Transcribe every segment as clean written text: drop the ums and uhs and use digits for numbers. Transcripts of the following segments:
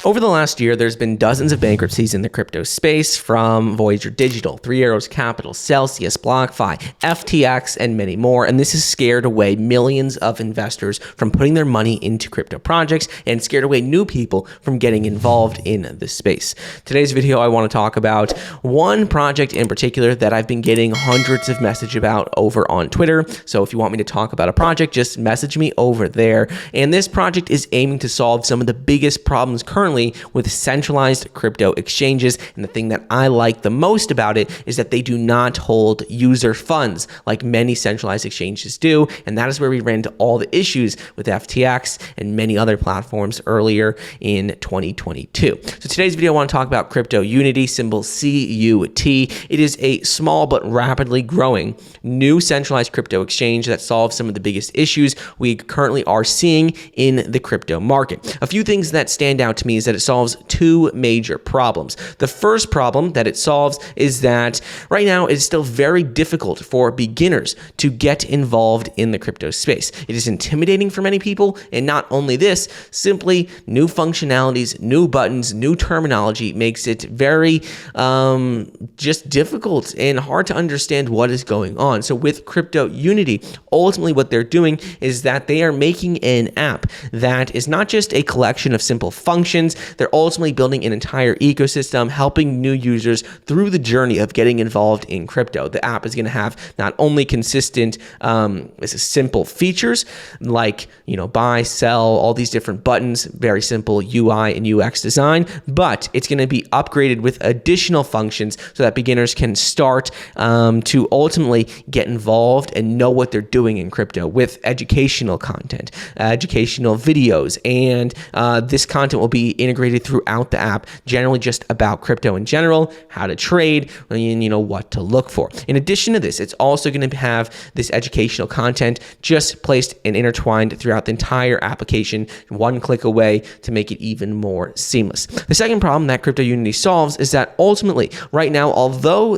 Over the last year, there's been dozens of bankruptcies in the crypto space, from Voyager Digital, Three Arrows Capital, Celsius, BlockFi, FTX, and many more. And this has scared away millions of investors from putting their money into crypto projects and scared away new people from getting involved in the space. Today's video, I want to talk about one project in particular that I've been getting hundreds of messages about over on Twitter. So if you want me to talk about a project, just message me over there. And this project is aiming to solve some of the biggest problems currently with centralized crypto exchanges. And the thing that I like the most about it is that they do not hold user funds like many centralized exchanges do. And that is where we ran into all the issues with FTX and many other platforms earlier in 2022. So today's video, I want to talk about Crypto Unity, symbol CUT. It is a small but rapidly growing new centralized crypto exchange that solves some of the biggest issues we currently are seeing in the crypto market. A few things that stand out to me is that it solves two major problems. The first problem that it solves is that right now it's still very difficult for beginners to get involved in the crypto space. It is intimidating for many people, and not only this, simply new functionalities, new buttons, new terminology makes it very just difficult and hard to understand what is going on. So with Crypto Unity, ultimately what they're doing is that they are making an app that is not just a collection of simple functions. They're ultimately building an entire ecosystem, helping new users through the journey of getting involved in crypto. The app is going to have not only consistent, simple features like, buy, sell, all these different buttons, very simple UI and UX design, but it's going to be upgraded with additional functions so that beginners can start to ultimately get involved and know what they're doing in crypto with educational content, educational videos, and this content will be integrated throughout the app, generally just about crypto in general, how to trade, and what to look for. In addition to this, it's also going to have this educational content just placed and intertwined throughout the entire application, one click away, to make it even more seamless. The second problem that Crypto Unity solves is that ultimately, right now, although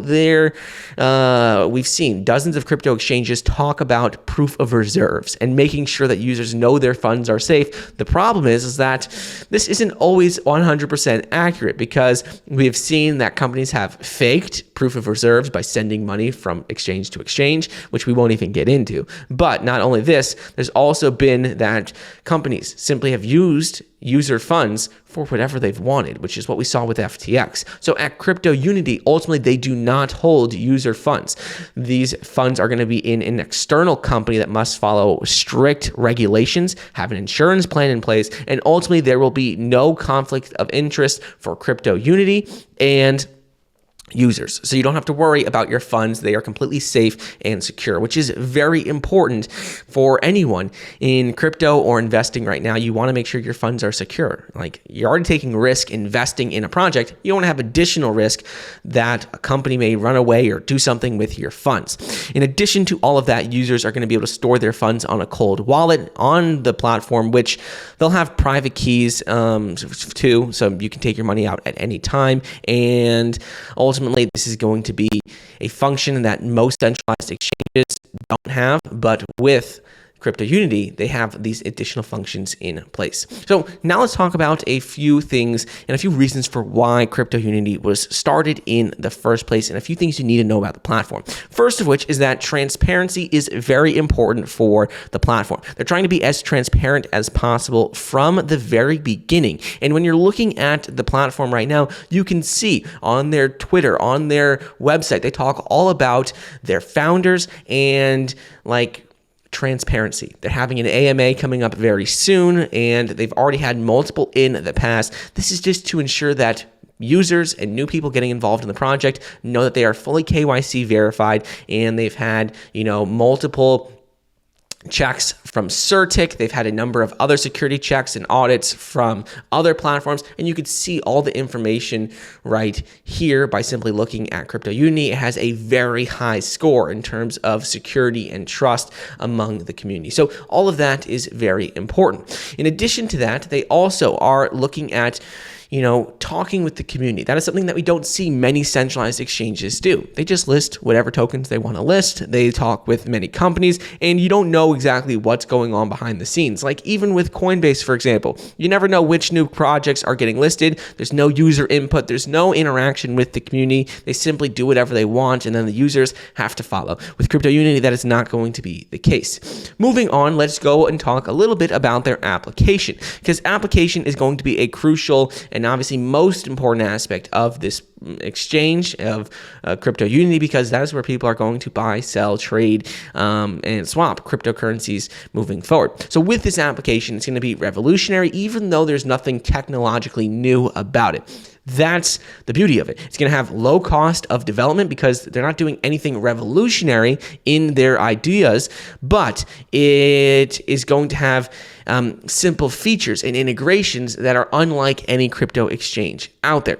we've seen dozens of crypto exchanges talk about proof of reserves and making sure that users know their funds are safe, the problem is that this isn't always 100% accurate, because we have seen that companies have faked proof of reserves by sending money from exchange to exchange, which we won't even get into. But not only this, there's also been that companies simply have used user funds for whatever they've wanted, which is what we saw with FTX. So at Crypto Unity, ultimately, they do not hold user funds. These funds are going to be in an external company that must follow strict regulations, have an insurance plan in place, and ultimately there will be no conflict of interest for Crypto Unity and users. So you don't have to worry about your funds. They are completely safe and secure, which is very important for anyone in crypto or investing right now. You want to make sure your funds are secure. Like, you're already taking risk investing in a project. You don't want to have additional risk that a company may run away or do something with your funds. In addition to all of that, users are going to be able to store their funds on a cold wallet on the platform, which they'll have private keys too, so you can take your money out at any time. And ultimately, this is going to be a function that most centralized exchanges don't have, but with Crypto Unity, they have these additional functions in place. So now let's talk about a few things and a few reasons for why Crypto Unity was started in the first place, and a few things you need to know about the platform. First of which is that transparency is very important for the platform. They're trying to be as transparent as possible from the very beginning. And when you're looking at the platform right now, you can see on their Twitter, on their website, they talk all about their founders and transparency. They're having an AMA coming up very soon, and they've already had multiple in the past. This is just to ensure that users and new people getting involved in the project know that they are fully KYC verified, and they've had, multiple checks from Certic. They've had a number of other security checks and audits from other platforms, and you could see all the information right here by simply looking at Crypto Unity. It has a very high score in terms of security and trust among the community. So all of that is very important. In addition to that, they also are looking at talking with the community. That is something that we don't see many centralized exchanges do. They just list whatever tokens they want to list. They talk with many companies, and you don't know know exactly what's going on behind the scenes. Like even with Coinbase, for example, you never know which new projects are getting listed. There's no user input. There's no interaction with the community. They simply do whatever they want, and then the users have to follow. With Crypto Unity, that is not going to be the case. Moving on, let's go and talk a little bit about their application, because application is going to be a crucial and obviously most important aspect of this exchange of Crypto Unity, because that is where people are going to buy, sell, trade, and swap cryptocurrencies moving forward. So with this application, it's going to be revolutionary, even though there's nothing technologically new about it. That's the beauty of it. It's going to have low cost of development because they're not doing anything revolutionary in their ideas, but it is going to have simple features and integrations that are unlike any crypto exchange out there.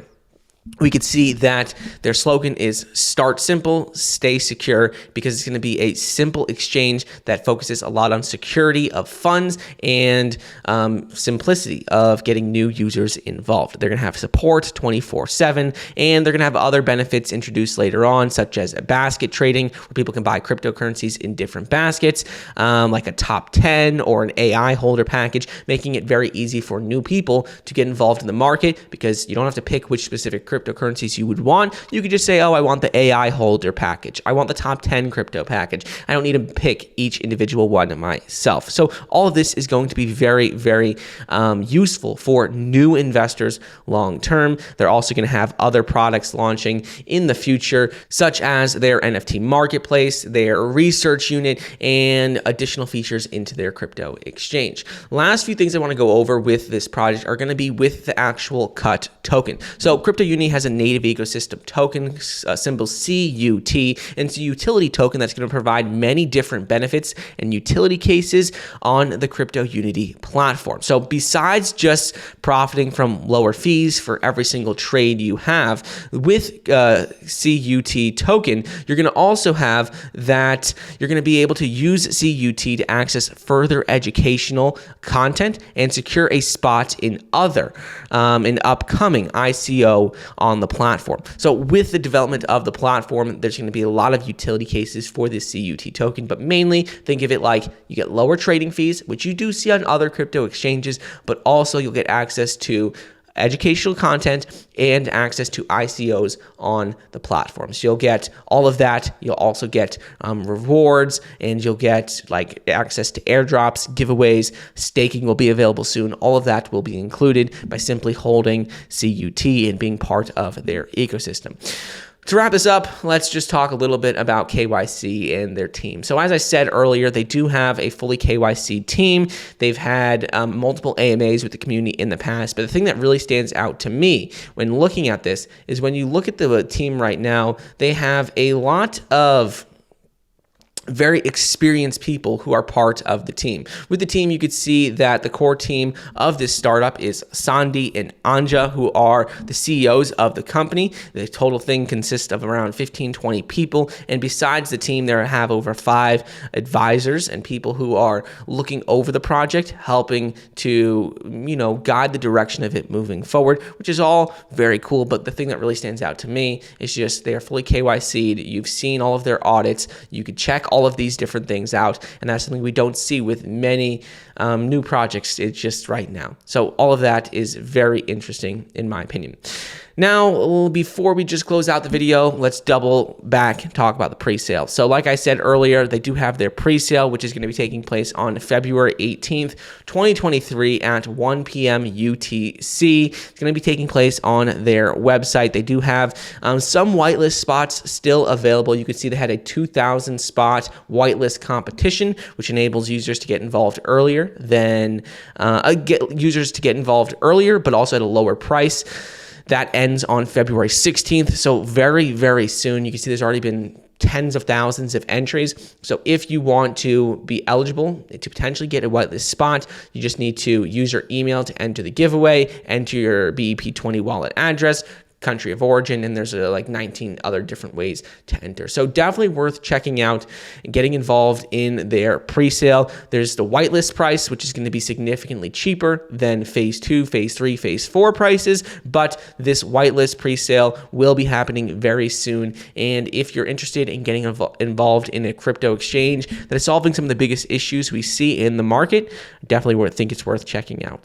We could see that their slogan is start simple, stay secure, because it's going to be a simple exchange that focuses a lot on security of funds and simplicity of getting new users involved. They're going to have support 24/7, and they're going to have other benefits introduced later on, such as a basket trading where people can buy cryptocurrencies in different baskets, like a top 10 or an AI holder package, making it very easy for new people to get involved in the market, because you don't have to pick which specific cryptocurrencies you would want. You could just say, oh, I want the AI holder package. I want the top 10 crypto package. I don't need to pick each individual one myself. So all of this is going to be very, very useful for new investors long term. They're also going to have other products launching in the future, such as their NFT marketplace, their research unit, and additional features into their crypto exchange. Last few things I want to go over with this project are going to be with the actual CUT token. So Crypto Unity has a native ecosystem token, symbol CUT, and it's a utility token that's going to provide many different benefits and utility cases on the Crypto Unity platform. So besides just profiting from lower fees for every single trade you have, with CUT token, you're going to also have that you're going to be able to use CUT to access further educational content and secure a spot in upcoming ICO on the platform. So with the development of the platform, there's going to be a lot of utility cases for this CUT token, but mainly think of it like you get lower trading fees, which you do see on other crypto exchanges, but also you'll get access to educational content and access to ICOs on the platform. So you'll get all of that. You'll also get rewards, and you'll get like access to airdrops, giveaways, staking will be available soon. All of that will be included by simply holding CUT and being part of their ecosystem. To wrap this up, let's just talk a little bit about KYC and their team. So as I said earlier, they do have a fully KYC team. They've had multiple AMAs with the community in the past, but the thing that really stands out to me when looking at this is when you look at the team right now, they have a lot of very experienced people who are part of the team. With the team, you could see that the core team of this startup is Sandy and Anja, who are the CEOs of the company. The total thing consists of around 15-20 people, and besides the team, there have over 5 advisors and people who are looking over the project, helping to, guide the direction of it moving forward, which is all very cool. But the thing that really stands out to me is just they are fully KYC'd. You've seen all of their audits. You could check all of these different things out, and that's something we don't see with many new projects. It's just right now. So all of that is very interesting in my opinion. Now, before we just close out the video, let's double back and talk about the pre-sale. So like I said earlier, they do have their pre-sale, which is going to be taking place on February 18th, 2023 at 1 p.m. UTC. It's going to be taking place on their website. They do have some whitelist spots still available. You can see they had a 2,000 spot whitelist competition, which enables users to get involved earlier but also at a lower price. That ends on February 16th, so very, very soon. You can see there's already been tens of thousands of entries. So if you want to be eligible to potentially get a whitelist spot, you just need to use your email to enter the giveaway, enter your BEP20 wallet address, country of origin, and there's like 19 other different ways to enter. So definitely worth checking out and getting involved in their pre-sale. There's the whitelist price, which is going to be significantly cheaper than phase 2, phase 3, phase 4 prices, but this whitelist pre-sale will be happening very soon. And if you're interested in getting involved in a crypto exchange that is solving some of the biggest issues we see in the market, definitely think it's worth checking out.